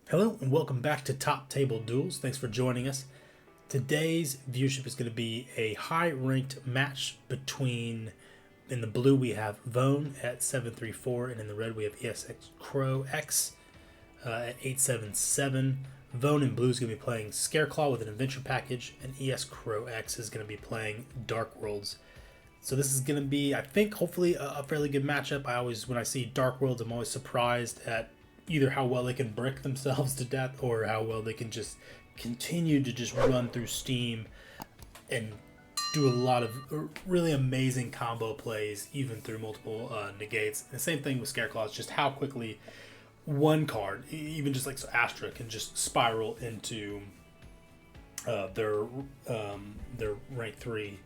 Hello and welcome back to Top Table Duels. Thanks for joining us. Today's viewership is going to be a high-ranked match between, in the blue we have Vone at 734, and in the red we have Crow X at 877. Vone in blue is going to be playing Scareclaw with an adventure package, and Crow X is going to be playing Dark Worlds. So this is going to be, I think, hopefully a fairly good matchup. When I see Dark Worlds, I'm always surprised at either how well they can brick themselves to death or how well they can just continue to just run through Steam and do a lot of really amazing combo plays even through multiple negates. And the same thing with Scareclaw, it's just how quickly one card, even just like Astra, can just spiral into their rank 3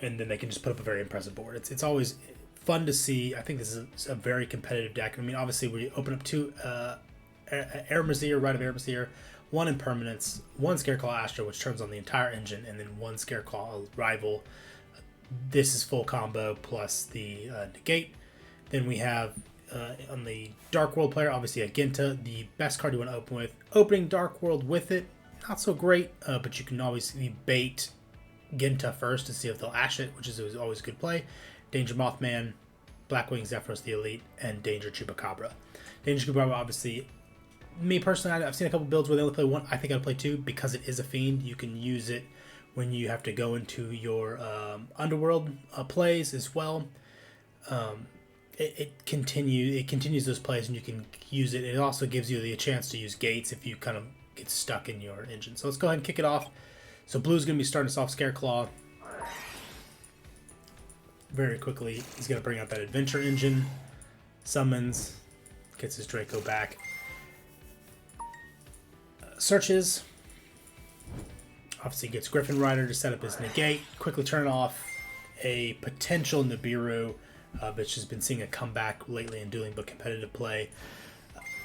and then they can just put up a very impressive board. It's always fun to see. I think this is a very competitive deck. I mean, obviously, we open up two Ramir, Rite of Ramir, one Impermanence, one Scareclaw Astra, which turns on the entire engine, and then one Scareclaw Rival. This is full combo plus the negate. Then we have on the Dark World player, obviously a Ginta, the best card you want to open with. Opening Dark World with it, not so great, but you can obviously bait Ginta first to see if they'll Ash it, which is always a good play. Danger Mothman, Blackwing Zephyros the Elite, and Danger Chupacabra. Danger Chupacabra, obviously, me personally, I've seen a couple builds where they only play one. I think I'd play two because it is a fiend. You can use it when you have to go into your Underworld plays as well. It continues those plays, and you can use it. It also gives you the chance to use gates if you kind of get stuck in your engine. So let's go ahead and kick it off. So blue's going to be starting us off Scareclaw. Very quickly, he's going to bring out that adventure engine, summons, gets his Draco back, searches, obviously gets Griffin Rider to set up his negate, quickly turn off a potential Nibiru, which has been seeing a comeback lately in Duelingbook competitive play.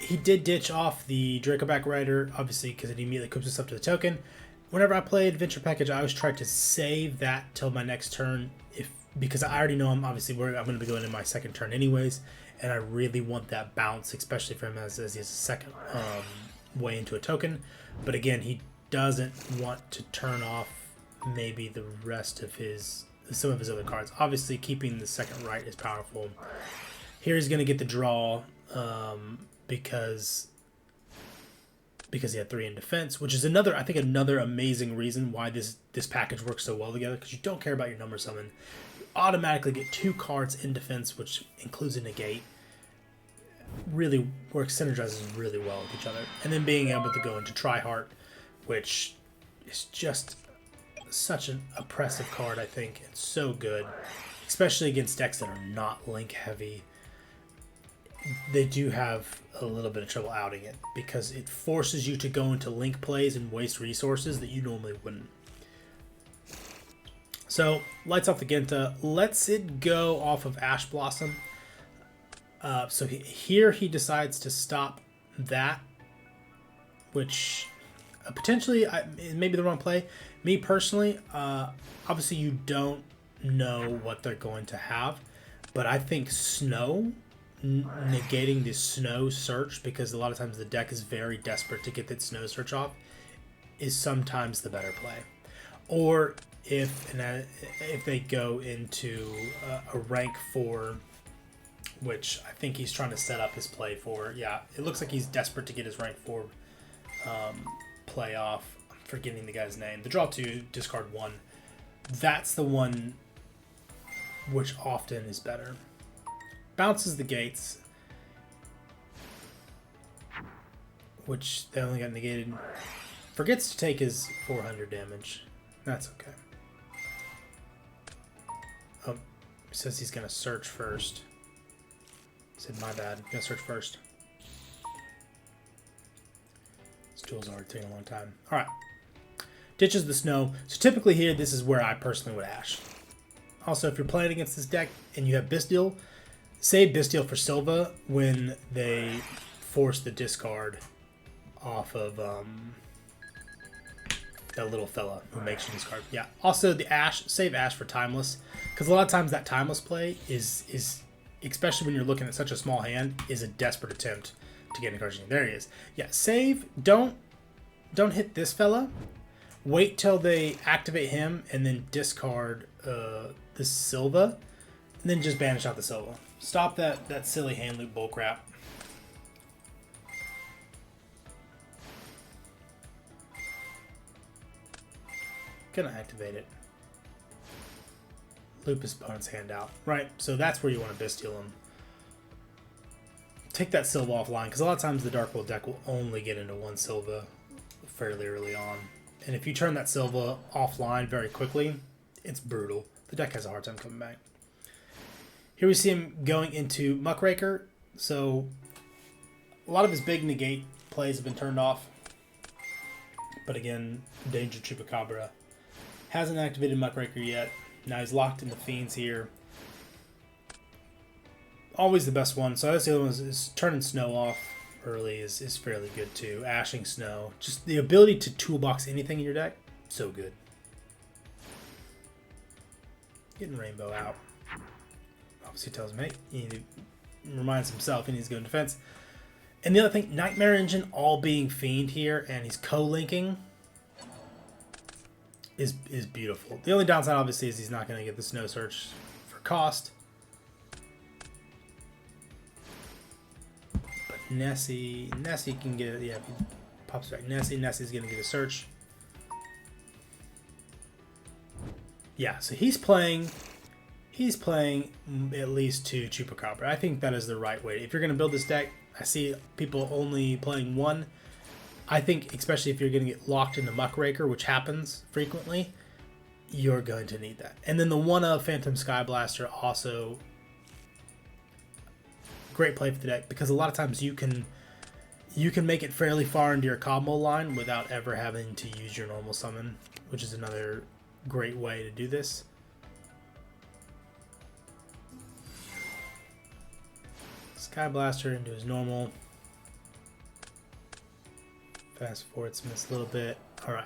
He did ditch off the Draco back Rider, obviously, because it immediately equips us up to the token. Whenever I play Adventure Package, I always try to save that till my next turn, because I already know I'm going to be going in my second turn anyways, and I really want that bounce, especially for him as he has a second way into a token. But again, he doesn't want to turn off maybe the rest of some of his other cards. Obviously, keeping the second right is powerful. Here he's going to get the draw because he had 3 in defense, which is another amazing reason why this package works so well together, because you don't care about your number summon. You automatically get 2 cards in defense, which includes a negate. Really synergizes really well with each other. And then being able to go into Tri-Heart, which is just such an oppressive card, I think. It's so good, especially against decks that are not link heavy. They do have a little bit of trouble outing it because it forces you to go into link plays and waste resources that you normally wouldn't. So, lights off the Ginta, lets it go off of Ash Blossom. So here he decides to stop that, which potentially may be the wrong play. Me personally, obviously you don't know what they're going to have, but I think Snow, negating the Snow search, because a lot of times the deck is very desperate to get that Snow search off, is sometimes the better play. Or if they go into a rank 4, which I think he's trying to set up his play for. Yeah, it looks like he's desperate to get his rank 4 play off. I'm forgetting the guy's name. The draw 2, discard 1. That's the one which often is better. Bounces the gates, which they only got negated. Forgets to take his 400 damage. That's okay. Oh, says he's going to search first. Said my bad. I'm going to search first. This duel's already taking a long time. Alright. Ditches the Snow. So typically here, this is where I personally would Ash. Also, if you're playing against this deck and you have Bystial, save Bystial for Silva when they force the discard off of that little fella who makes you discard. Yeah. Also, the Ash, save Ash for Timeless, because a lot of times that Timeless play is especially when you're looking at such a small hand, is a desperate attempt to get encouraging. There he is. Yeah, save. Don't hit this fella. Wait till they activate him and then discard the Silva. And then just banish out the Silva. Stop that silly hand loop bullcrap. Gonna activate it. Loop his opponent's hand out. Right, so that's where you want to Bestial him. Take that Silva offline, because a lot of times the Dark World deck will only get into one Silva fairly early on. And if you turn that Silva offline very quickly, it's brutal. The deck has a hard time coming back. Here we see him going into Muckraker. So a lot of his big negate plays have been turned off. But again, Danger Chupacabra. Hasn't activated Muckraker yet. Now he's locked into Fiends here. Always the best one. So that's the other one is turning Snow off early is fairly good too. Ashing Snow. Just the ability to toolbox anything in your deck, so good. Getting Rainbow out. Obviously tells him, hey, he reminds himself he needs to go in defense. And the other thing, Nightmare Engine all being Fiend here, and he's co-linking is beautiful. The only downside, obviously, is he's not going to get the Snow Search for cost. But Nessie can get it. Yeah, if he pops back Nessie's going to get a search. Yeah, so he's playing at least 2 Chupacabra. I think that is the right way. If you're going to build this deck, I see people only playing 1. I think, especially if you're going to get locked into Muckraker, which happens frequently, you're going to need that. And then the 1 of Phantom Skyblaster also great play for the deck, because a lot of times you can make it fairly far into your combo line without ever having to use your normal summon, which is another great way to do this. Skyblaster into his normal. Fast forward some a little bit. Alright.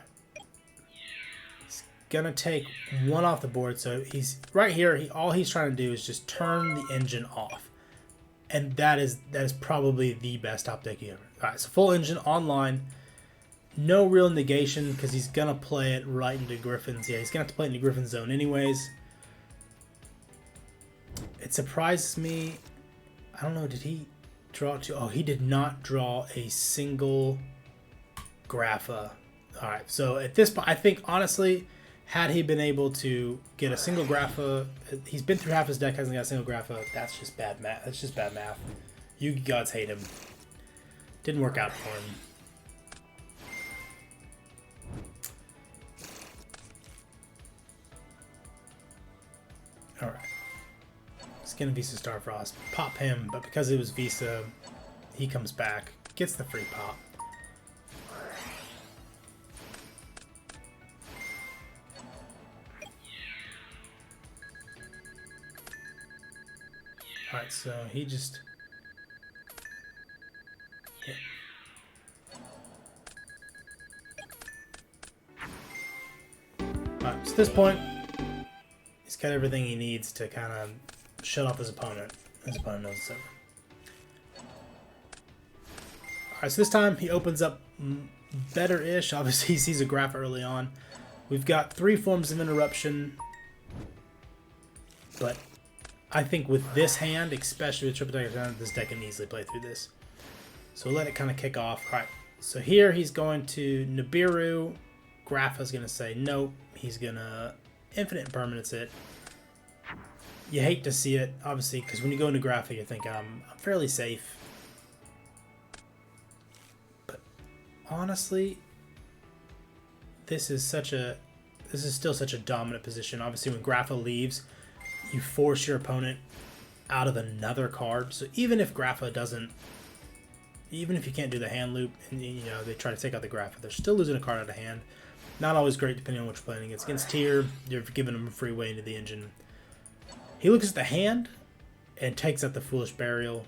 He's gonna take 1 off the board, so he's right here, all he's trying to do is just turn the engine off. And that is probably the best top deck ever. Alright, so full engine online. No real negation, because he's gonna play it right into Griffin's. Yeah, he's gonna have to play it into Griffin's zone anyways. It surprises me. I don't know, did he draw 2? Oh, he did not draw a single Grapha. Alright, so at this point, I think, honestly, had he been able to get a single Grapha, he's been through half his deck, hasn't got a single Grapha, that's just bad math. That's just bad math. You gods hate him. Didn't work out for him. Alright. Skin Visa Starfrost. Pop him, but because it was Visa, he comes back. Gets the free pop. Alright, so he just... Yeah. Alright, so at this point, he's got everything he needs to kind of shut off his opponent. His opponent knows it's over. Alright, so this time he opens up better-ish. Obviously, he sees a graph early on. We've got 3 forms of interruption, but I think with this hand, especially with Triple Decker, this deck can easily play through this. So we'll let it kind of kick off. Alright, so here he's going to Nibiru. Grapha's going to say nope. He's going to Infinite Impermanence it. You hate to see it, obviously, because when you go into Grapha, you're thinking, I'm fairly safe. But honestly, this is still such a dominant position. Obviously, when Grapha leaves, you force your opponent out of another card. So even if Grapha doesn't, even if you can't do the hand loop, and you know they try to take out the Grapha, they're still losing a card out of hand. Not always great depending on what you're playing against. Against Tier, you're giving them a free way into the engine. He looks at the hand and takes out the Foolish Burial.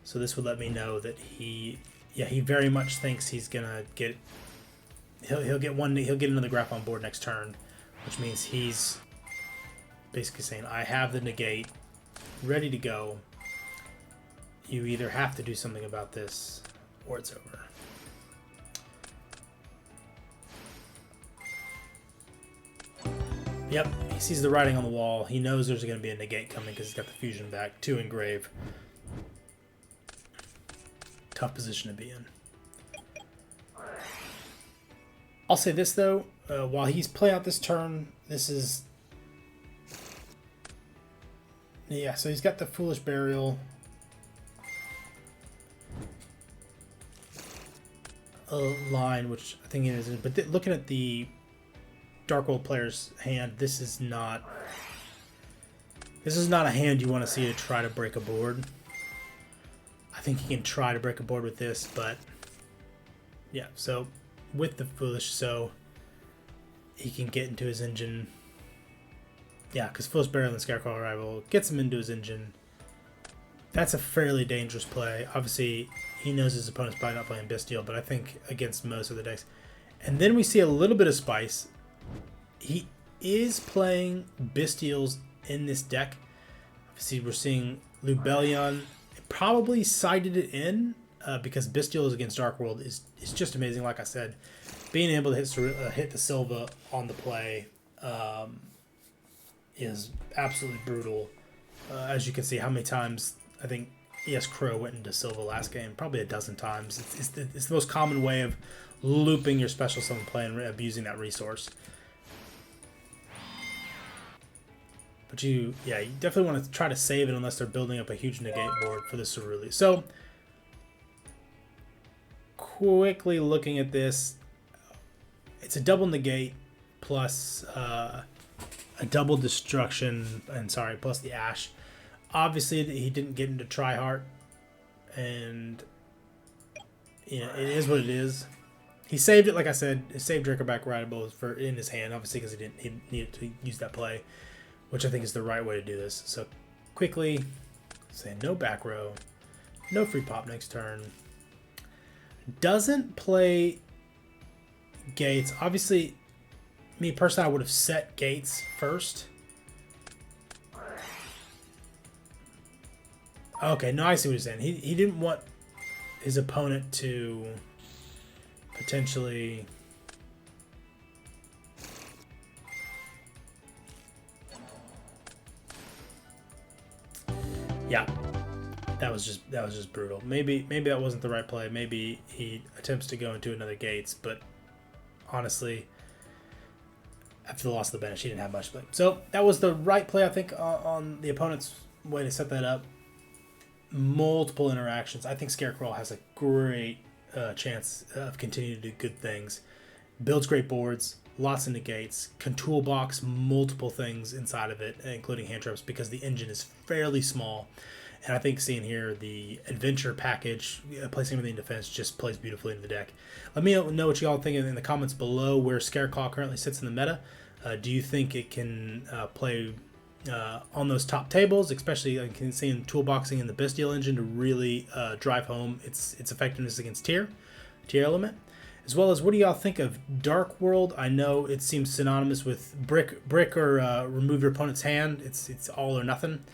So this would let me know that he very much thinks he's gonna get. He'll get another Graph on board next turn, which means he's basically saying, I have the negate ready to go. you either have to do something about this or it's over. Yep, he sees the writing on the wall. He knows there's going to be a negate coming because he's got the fusion back. 2 engrave. Tough position to be in. I'll say this though, while he's playing out this turn, this is... Yeah, so he's got the Foolish Burial. Line, which I think it is, but looking at the Dark World player's hand, this is not a hand you want to see to try to break a board. I think he can try to break a board with this, but yeah, so with the Foolish, so he can get into his engine. Yeah, because Foolish Burial and Scareclaw Arrival gets him into his engine. That's a fairly dangerous play. Obviously, he knows his opponent's probably not playing Bestial, but I think against most of the decks. And then we see a little bit of spice. He is playing Bestials in this deck. Obviously, we're seeing Lubellion. Probably sided it in because Bestials against Dark World is just amazing. Like I said, being able to hit the Silva on the play is absolutely brutal. As you can see, how many times I think ES Crow went into Silva last game? Probably a dozen times. It's the most common way of looping your special summon play and abusing that resource. But you definitely want to try to save it unless they're building up a huge negate board for the Cerulli. So, quickly looking at this, it's a double negate plus a double destruction, plus the Ash. Obviously, he didn't get into Tri-Heart, and it is what it is. He saved it, like I said, saved Drinkerback Rideable in his hand, obviously, because he needed to use that play, which I think is the right way to do this. So quickly, say no back row, no free pop next turn. Doesn't play gates. Obviously, me personally, I would have set gates first. Okay, no, I see what he's saying. He didn't want his opponent to potentially... Yeah, that was just brutal. Maybe that wasn't the right play. Maybe he attempts to go into another gates, but honestly, after the loss of the bench, he didn't have much to play. So that was the right play, I think, on the opponent's way to set that up. Multiple interactions. I think Scareclaw has a great chance of continuing to do good things. Builds great boards, lots of negates, can toolbox multiple things inside of it, including hand traps, because the engine is fairly small. And I think seeing here the adventure package, placing everything in defense, just plays beautifully into the deck. Let me know what you all think in the comments below where Scareclaw currently sits in the meta. Do you think it can play on those top tables, especially I can see in toolboxing in the Bestial engine to really drive home its effectiveness against tier element? As well as, what do y'all think of Dark World? I know it seems synonymous with brick or remove your opponent's hand. It's all or nothing.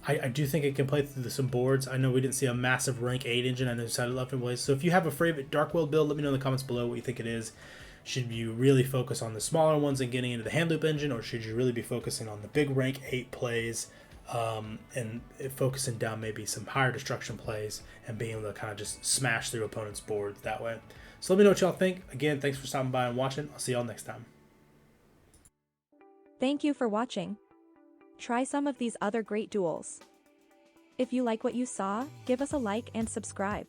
I do think it can play through some boards. I know we didn't see a massive rank 8 engine. I know decided left in place. So if you have a favorite Dark World build, let me know in the comments below what you think it is. Should you really focus on the smaller ones and getting into the hand loop engine, or should you really be focusing on the big rank 8 plays and focusing down maybe some higher destruction plays and being able to kind of just smash through opponents' boards that way? So let me know what y'all think. Again, thanks for stopping by and watching. I'll see y'all next time. Thank you for watching. Try some of these other great duels. If you like what you saw, give us a like and subscribe.